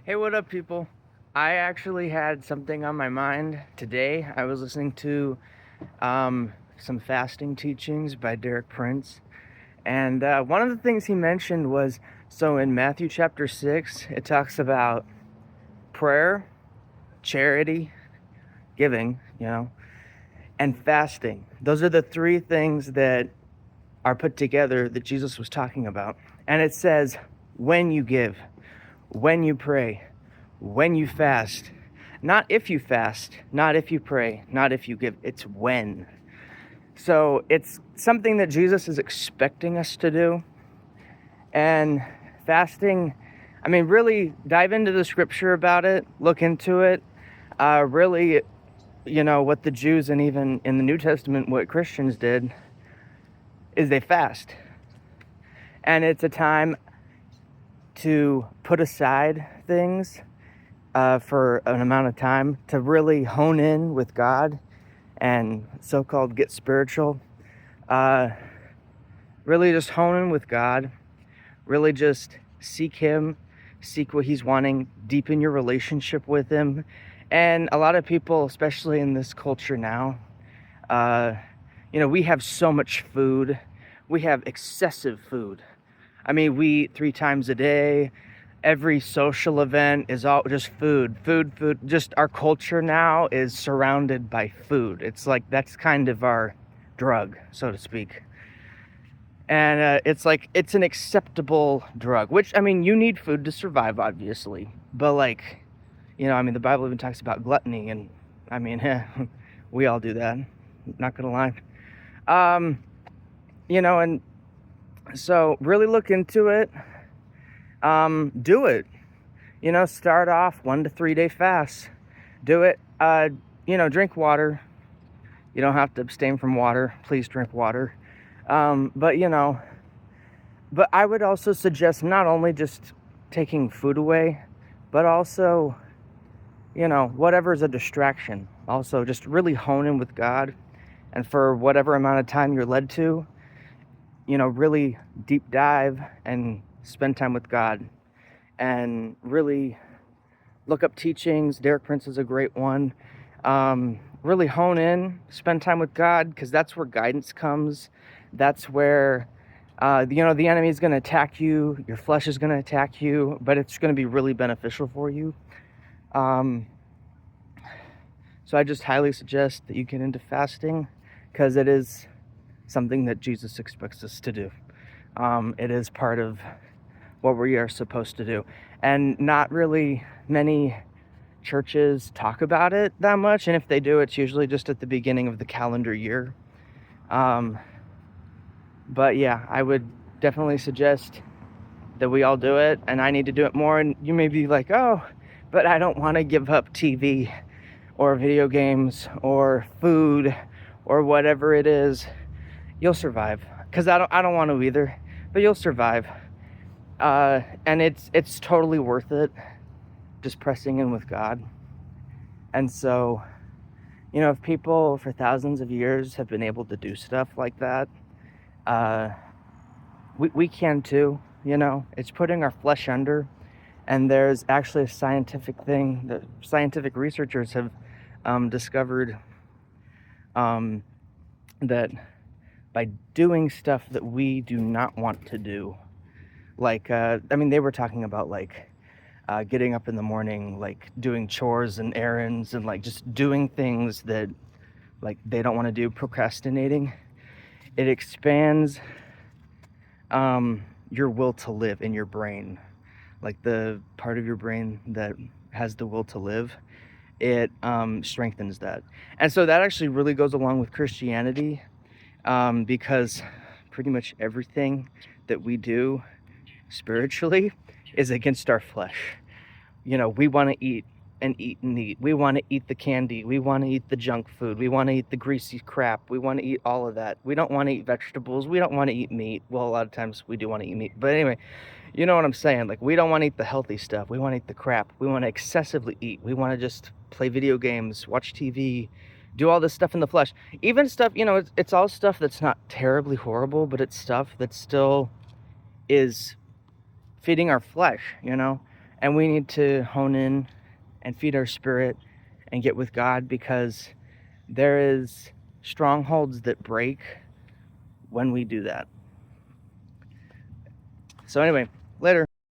Hey, what up, people? I actually had something on my mind today. I was listening to some fasting teachings by Derek Prince, and one of the things he mentioned was so in Matthew chapter 6, it talks about prayer, charity, giving, and fasting. Those are the three things that are put together that Jesus was talking about. And it says, when you give, when you pray, when you fast. Not if you fast, not if you pray, not if you give. It's when. So it's something that Jesus is expecting us to do. And fasting, really dive into the scripture about it, look into it. Really, what the Jews and even in the New Testament, what Christians did is they fast. And it's a time to put aside things for an amount of time to really hone in with God and so-called get spiritual. Really just hone in with God. Really just seek Him, seek what He's wanting, deepen your relationship with Him. And a lot of people, especially in this culture now, we have so much food. We have excessive food. We eat 3 times a day. Every social event is all just food. Just our culture now is surrounded by food. It's like that's kind of our drug, so to speak. And it's an acceptable drug, which, you need food to survive, obviously. But the Bible even talks about gluttony, and we all do that. Not gonna lie. And so really look into it. Do it. Start off 1 to 3 day fast. Do it. Drink water. You don't have to abstain from water. Please drink water. But I would also suggest not only just taking food away, but also, whatever is a distraction. Also, just really hone in with God, and for whatever amount of time you're led to, really deep dive and spend time with God, and really look up teachings. Derek Prince is a great one. Really hone in, spend time with God, because that's where guidance comes. That's where, the enemy is going to attack you. Your flesh is going to attack you, but it's going to be really beneficial for you. So I just highly suggest that you get into fasting, because it is something that Jesus expects us to do. It is part of what we are supposed to do. And not really many churches talk about it that much. And if they do, it's usually just at the beginning of the calendar year. But yeah, I would definitely suggest that we all do it, and I need to do it more. And you may be like, oh, but I don't want to give up TV or video games or food or whatever it is. You'll survive, because I don't want to either, but you'll survive. And it's totally worth it, just pressing in with God. And so, if people for thousands of years have been able to do stuff like that, we can too. It's putting our flesh under. And there's actually a scientific thing that scientific researchers have discovered, that by doing stuff that we do not want to do, they were talking about getting up in the morning, doing chores and errands, and just doing things that they don't want to do, procrastinating. It expands your will to live in your brain, the part of your brain that has the will to live. It strengthens that. And so that actually really goes along with Christianity, because pretty much everything that we do spiritually is against our flesh. We want to eat and eat and eat. We want to eat the candy. We want to eat the junk food. We want to eat the greasy crap. We want to eat all of that. We don't want to eat vegetables. We don't want to eat meat. Well, a lot of times we do want to eat meat. But anyway, you know what I'm saying? We don't want to eat the healthy stuff. We want to eat the crap. We want to excessively eat. We want to just play video games, watch TV, do all this stuff in the flesh. Even stuff, it's all stuff that's not terribly horrible, but it's stuff that still is feeding our flesh, And we need to hone in and feed our spirit and get with God, because there is strongholds that break when we do that. So anyway, later.